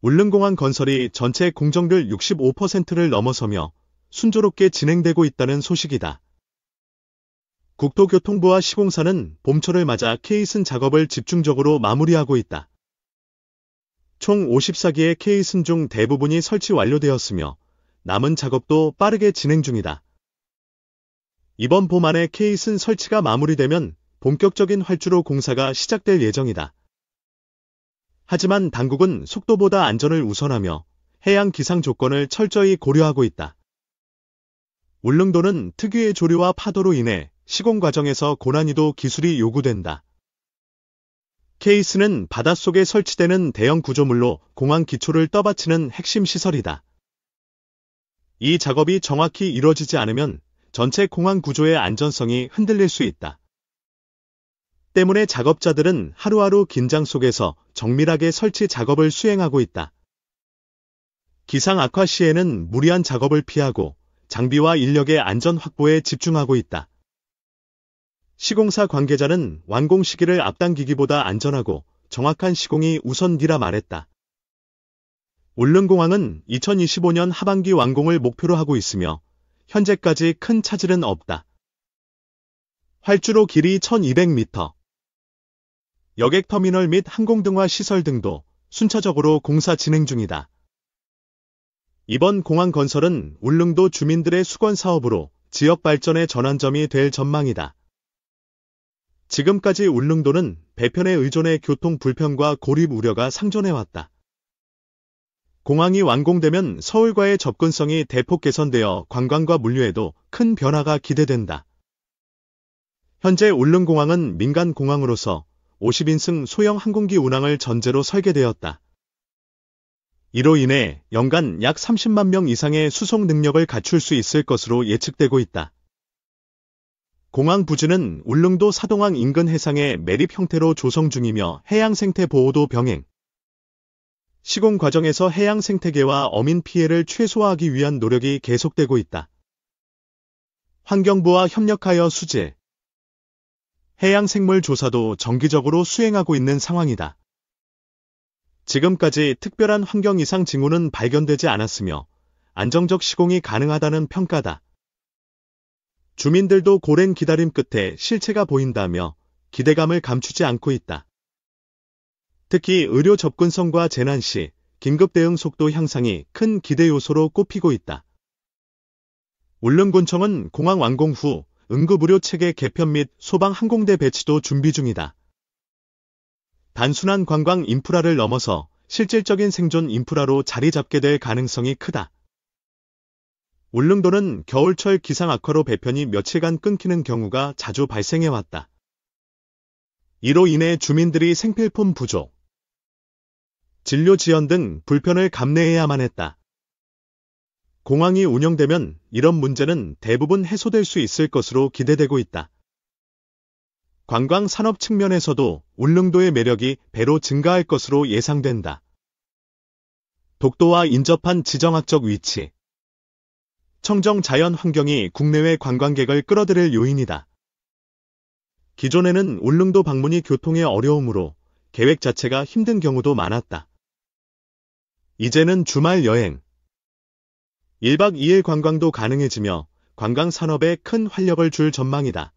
울릉공항 건설이 전체 공정률 65%를 넘어서며 순조롭게 진행되고 있다는 소식이다. 국토교통부와 시공사는 봄철을 맞아 케이슨 작업을 집중적으로 마무리하고 있다. 총 54기의 케이슨 중 대부분이 설치 완료되었으며 남은 작업도 빠르게 진행 중이다. 이번 봄 안에 케이슨 설치가 마무리되면 본격적인 활주로 공사가 시작될 예정이다. 하지만 당국은 속도보다 안전을 우선하며 해양 기상 조건을 철저히 고려하고 있다. 울릉도는 특유의 조류와 파도로 인해 시공 과정에서 고난이도 기술이 요구된다. 케이스는 바닷속에 설치되는 대형 구조물로 공항 기초를 떠받치는 핵심 시설이다. 이 작업이 정확히 이루어지지 않으면 전체 공항 구조의 안전성이 흔들릴 수 있다. 때문에 작업자들은 하루하루 긴장 속에서 정밀하게 설치 작업을 수행하고 있다. 기상 악화 시에는 무리한 작업을 피하고 장비와 인력의 안전 확보에 집중하고 있다. 시공사 관계자는 완공 시기를 앞당기기보다 안전하고 정확한 시공이 우선이라 말했다. 울릉공항은 2025년 하반기 완공을 목표로 하고 있으며 현재까지 큰 차질은 없다. 활주로 길이 1200m, 여객터미널 및 항공등화 시설 등도 순차적으로 공사 진행 중이다. 이번 공항 건설은 울릉도 주민들의 수건 사업으로 지역 발전의 전환점이 될 전망이다. 지금까지 울릉도는 배편에 의존해 교통 불편과 고립 우려가 상존해왔다. 공항이 완공되면 서울과의 접근성이 대폭 개선되어 관광과 물류에도 큰 변화가 기대된다. 현재 울릉공항은 민간 공항으로서 50인승 소형 항공기 운항을 전제로 설계되었다. 이로 인해 연간 약 30만 명 이상의 수송 능력을 갖출 수 있을 것으로 예측되고 있다. 공항 부지는 울릉도 사동항 인근 해상의 매립 형태로 조성 중이며 해양 생태 보호도 병행. 시공 과정에서 해양 생태계와 어민 피해를 최소화하기 위한 노력이 계속되고 있다. 환경부와 협력하여 수질, 해양 생물 조사도 정기적으로 수행하고 있는 상황이다. 지금까지 특별한 환경 이상 징후는 발견되지 않았으며 안정적 시공이 가능하다는 평가다. 주민들도 고랜 기다림 끝에 실체가 보인다며 기대감을 감추지 않고 있다. 특히 의료 접근성과 재난 시 긴급 대응 속도 향상이 큰 기대 요소로 꼽히고 있다. 울릉군청은 공항 완공 후 응급의료 체계 개편 및 소방 항공대 배치도 준비 중이다. 단순한 관광 인프라를 넘어서 실질적인 생존 인프라로 자리 잡게 될 가능성이 크다. 울릉도는 겨울철 기상 악화로 배편이 며칠간 끊기는 경우가 자주 발생해왔다. 이로 인해 주민들이 생필품 부족, 진료 지연 등 불편을 감내해야만 했다. 공항이 운영되면 이런 문제는 대부분 해소될 수 있을 것으로 기대되고 있다. 관광 산업 측면에서도 울릉도의 매력이 배로 증가할 것으로 예상된다. 독도와 인접한 지정학적 위치, 청정 자연 환경이 국내외 관광객을 끌어들일 요인이다. 기존에는 울릉도 방문이 교통의 어려움으로 계획 자체가 힘든 경우도 많았다. 이제는 주말 여행, 1박 2일 관광도 가능해지며 관광 산업에 큰 활력을 줄 전망이다.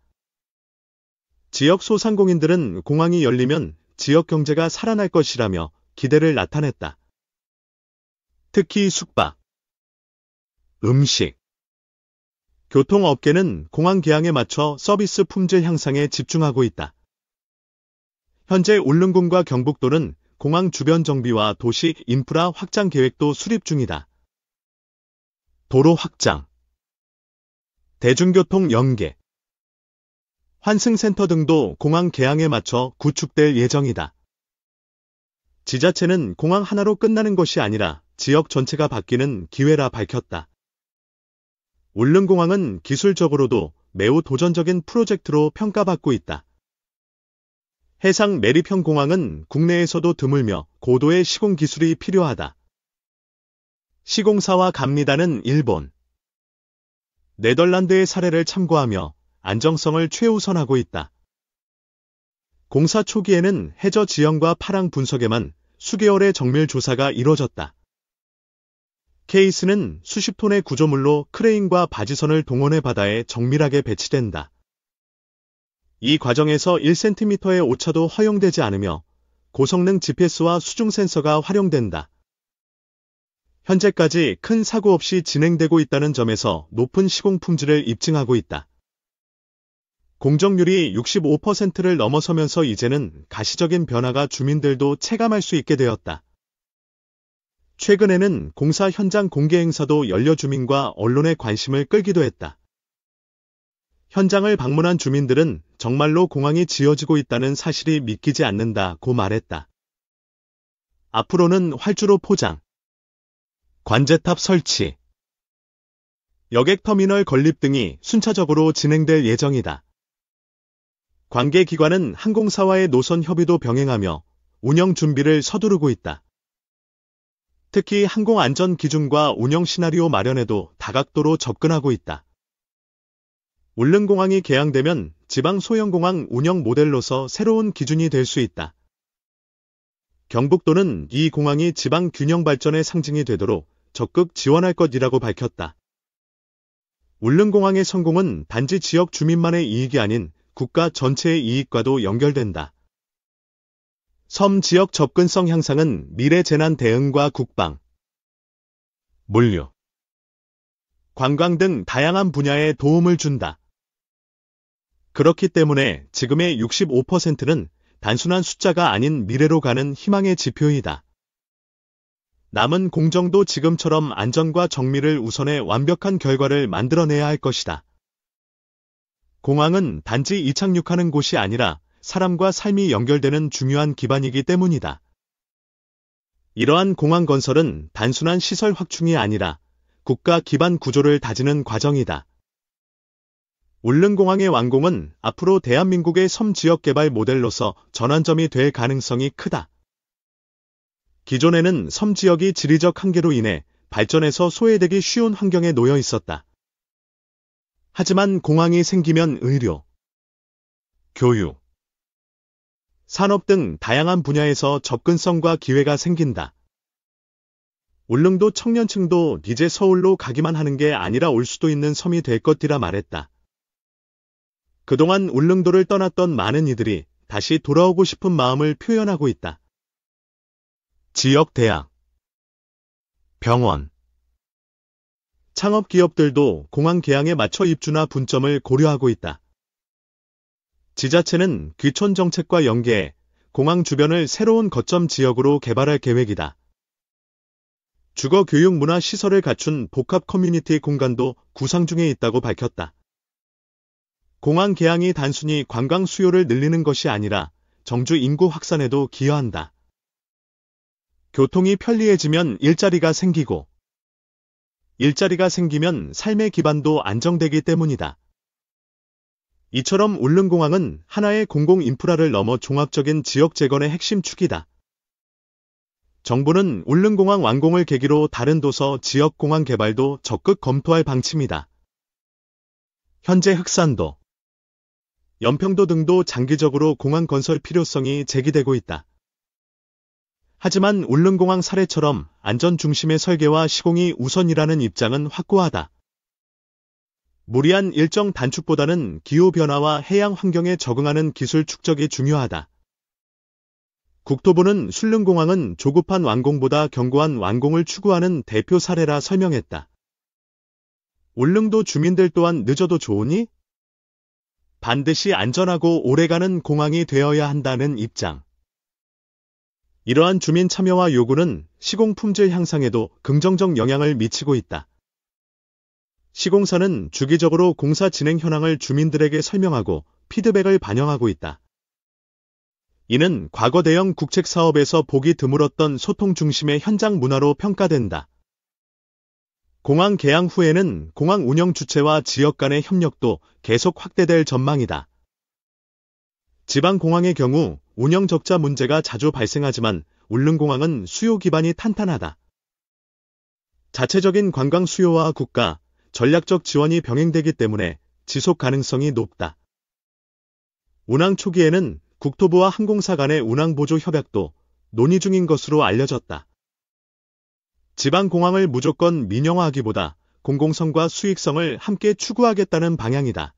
지역 소상공인들은 공항이 열리면 지역 경제가 살아날 것이라며 기대를 나타냈다. 특히 숙박, 음식, 교통업계는 공항 개항에 맞춰 서비스 품질 향상에 집중하고 있다. 현재 울릉군과 경북도는 공항 주변 정비와 도시 인프라 확장 계획도 수립 중이다. 도로 확장, 대중교통 연계, 환승센터 등도 공항 개항에 맞춰 구축될 예정이다. 지자체는 공항 하나로 끝나는 것이 아니라 지역 전체가 바뀌는 기회라 밝혔다. 울릉공항은 기술적으로도 매우 도전적인 프로젝트로 평가받고 있다. 해상 매립형 공항은 국내에서도 드물며 고도의 시공 기술이 필요하다. 시공사와 감리단은 일본, 네덜란드의 사례를 참고하며 안정성을 최우선하고 있다. 공사 초기에는 해저 지형과 파랑 분석에만 수개월의 정밀 조사가 이뤄졌다. 케이스는 수십 톤의 구조물로 크레인과 바지선을 동원해 바다에 정밀하게 배치된다. 이 과정에서 1cm의 오차도 허용되지 않으며 고성능 GPS와 수중 센서가 활용된다. 현재까지 큰 사고 없이 진행되고 있다는 점에서 높은 시공 품질을 입증하고 있다. 공정률이 65%를 넘어서면서 이제는 가시적인 변화가 주민들도 체감할 수 있게 되었다. 최근에는 공사 현장 공개 행사도 열려 주민과 언론의 관심을 끌기도 했다. 현장을 방문한 주민들은 정말로 공항이 지어지고 있다는 사실이 믿기지 않는다고 말했다. 앞으로는 활주로 포장, 관제탑 설치, 여객터미널 건립 등이 순차적으로 진행될 예정이다. 관계기관은 항공사와의 노선 협의도 병행하며 운영 준비를 서두르고 있다. 특히 항공안전 기준과 운영 시나리오 마련에도 다각도로 접근하고 있다. 울릉공항이 개항되면 지방 소형공항 운영 모델로서 새로운 기준이 될 수 있다. 경북도는 이 공항이 지방 균형 발전의 상징이 되도록 적극 지원할 것이라고 밝혔다. 울릉공항의 성공은 단지 지역 주민만의 이익이 아닌 국가 전체의 이익과도 연결된다. 섬 지역 접근성 향상은 미래 재난 대응과 국방, 물류, 관광 등 다양한 분야에 도움을 준다. 그렇기 때문에 지금의 65%는 단순한 숫자가 아닌 미래로 가는 희망의 지표이다. 남은 공정도 지금처럼 안전과 정밀을 우선해 완벽한 결과를 만들어내야 할 것이다. 공항은 단지 이착륙하는 곳이 아니라 사람과 삶이 연결되는 중요한 기반이기 때문이다. 이러한 공항 건설은 단순한 시설 확충이 아니라 국가 기반 구조를 다지는 과정이다. 울릉공항의 완공은 앞으로 대한민국의 섬 지역 개발 모델로서 전환점이 될 가능성이 크다. 기존에는 섬 지역이 지리적 한계로 인해 발전에서 소외되기 쉬운 환경에 놓여 있었다. 하지만 공항이 생기면 의료, 교육, 산업 등 다양한 분야에서 접근성과 기회가 생긴다. 울릉도 청년층도 이제 서울로 가기만 하는 게 아니라 올 수도 있는 섬이 될 것이라 말했다. 그동안 울릉도를 떠났던 많은 이들이 다시 돌아오고 싶은 마음을 표현하고 있다. 지역 대학, 병원, 창업기업들도 공항 개항에 맞춰 입주나 분점을 고려하고 있다. 지자체는 귀촌 정책과 연계해 공항 주변을 새로운 거점 지역으로 개발할 계획이다. 주거 교육 문화 시설을 갖춘 복합 커뮤니티 공간도 구상 중에 있다고 밝혔다. 공항 개항이 단순히 관광 수요를 늘리는 것이 아니라 정주 인구 확산에도 기여한다. 교통이 편리해지면 일자리가 생기고, 일자리가 생기면 삶의 기반도 안정되기 때문이다. 이처럼 울릉공항은 하나의 공공 인프라를 넘어 종합적인 지역 재건의 핵심 축이다. 정부는 울릉공항 완공을 계기로 다른 도서 지역 공항 개발도 적극 검토할 방침이다. 현재 흑산도, 연평도 등도 장기적으로 공항 건설 필요성이 제기되고 있다. 하지만 울릉공항 사례처럼 안전 중심의 설계와 시공이 우선이라는 입장은 확고하다. 무리한 일정 단축보다는 기후변화와 해양 환경에 적응하는 기술 축적이 중요하다. 국토부는 울릉공항은 조급한 완공보다 견고한 완공을 추구하는 대표 사례라 설명했다. 울릉도 주민들 또한 늦어도 좋으니? 반드시 안전하고 오래가는 공항이 되어야 한다는 입장. 이러한 주민 참여와 요구는 시공 품질 향상에도 긍정적 영향을 미치고 있다. 시공사는 주기적으로 공사 진행 현황을 주민들에게 설명하고 피드백을 반영하고 있다. 이는 과거 대형 국책 사업에서 보기 드물었던 소통 중심의 현장 문화로 평가된다. 공항 개항 후에는 공항 운영 주체와 지역 간의 협력도 계속 확대될 전망이다. 지방공항의 경우 운영 적자 문제가 자주 발생하지만 울릉공항은 수요 기반이 탄탄하다. 자체적인 관광 수요와 국가, 전략적 지원이 병행되기 때문에 지속 가능성이 높다. 운항 초기에는 국토부와 항공사 간의 운항 보조 협약도 논의 중인 것으로 알려졌다. 지방공항을 무조건 민영화하기보다 공공성과 수익성을 함께 추구하겠다는 방향이다.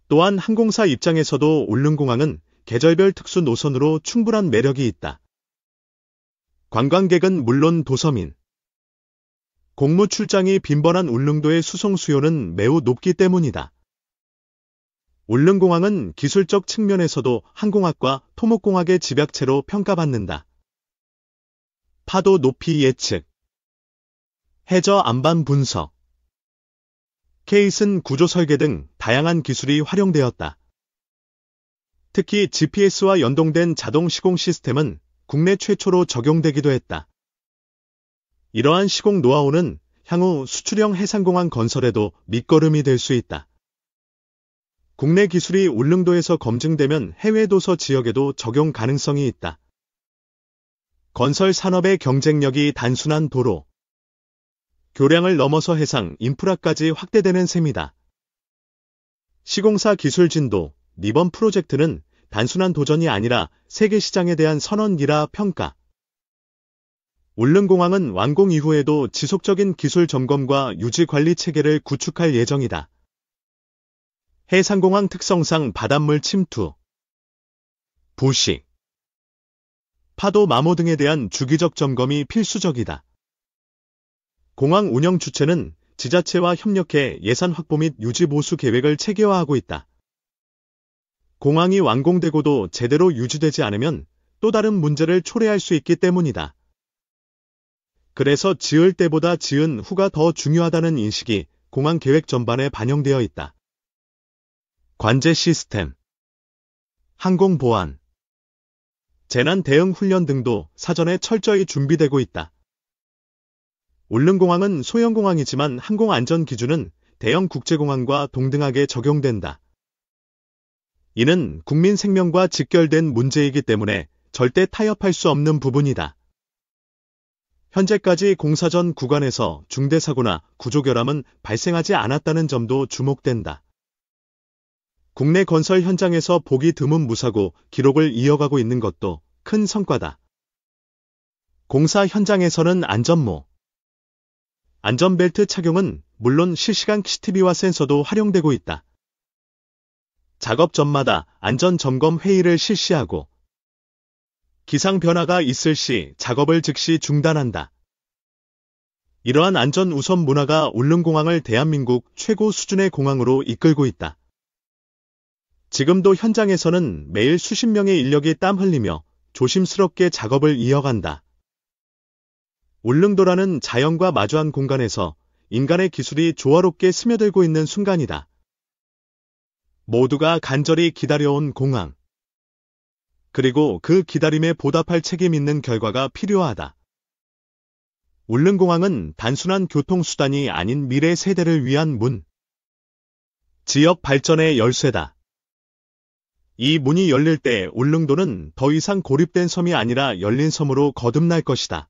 또한 항공사 입장에서도 울릉공항은 계절별 특수 노선으로 충분한 매력이 있다. 관광객은 물론 도서민, 공무 출장이 빈번한 울릉도의 수송 수요는 매우 높기 때문이다. 울릉공항은 기술적 측면에서도 항공학과 토목공학의 집약체로 평가받는다. 파도 높이 예측, 해저 안반 분석, 케이슨 구조 설계 등 다양한 기술이 활용되었다. 특히 GPS와 연동된 자동 시공 시스템은 국내 최초로 적용되기도 했다. 이러한 시공 노하우는 향후 수출형 해상공항 건설에도 밑거름이 될 수 있다. 국내 기술이 울릉도에서 검증되면 해외 도서 지역에도 적용 가능성이 있다. 건설 산업의 경쟁력이 단순한 도로, 교량을 넘어서 해상 인프라까지 확대되는 셈이다. 시공사 기술 진도, 이번 프로젝트는 단순한 도전이 아니라 세계 시장에 대한 선언이라 평가. 울릉공항은 완공 이후에도 지속적인 기술 점검과 유지 관리 체계를 구축할 예정이다. 해상공항 특성상 바닷물 침투, 부식, 파도 마모 등에 대한 주기적 점검이 필수적이다. 공항 운영 주체는 지자체와 협력해 예산 확보 및 유지 보수 계획을 체계화하고 있다. 공항이 완공되고도 제대로 유지되지 않으면 또 다른 문제를 초래할 수 있기 때문이다. 그래서 지을 때보다 지은 후가 더 중요하다는 인식이 공항 계획 전반에 반영되어 있다. 관제 시스템, 항공 보안, 재난 대응 훈련 등도 사전에 철저히 준비되고 있다. 울릉공항은 소형공항이지만 항공안전 기준은 대형 국제공항과 동등하게 적용된다. 이는 국민 생명과 직결된 문제이기 때문에 절대 타협할 수 없는 부분이다. 현재까지 공사 전 구간에서 중대 사고나 구조 결함은 발생하지 않았다는 점도 주목된다. 국내 건설 현장에서 보기 드문 무사고 기록을 이어가고 있는 것도 큰 성과다. 공사 현장에서는 안전모, 안전벨트 착용은 물론 실시간 CCTV와 센서도 활용되고 있다. 작업 전마다 안전점검 회의를 실시하고 기상 변화가 있을 시 작업을 즉시 중단한다. 이러한 안전 우선 문화가 울릉공항을 대한민국 최고 수준의 공항으로 이끌고 있다. 지금도 현장에서는 매일 수십 명의 인력이 땀 흘리며 조심스럽게 작업을 이어간다. 울릉도라는 자연과 마주한 공간에서 인간의 기술이 조화롭게 스며들고 있는 순간이다. 모두가 간절히 기다려온 공항. 그리고 그 기다림에 보답할 책임 있는 결과가 필요하다. 울릉공항은 단순한 교통수단이 아닌 미래 세대를 위한 문. 지역 발전의 열쇠다. 이 문이 열릴 때 울릉도는 더 이상 고립된 섬이 아니라 열린 섬으로 거듭날 것이다.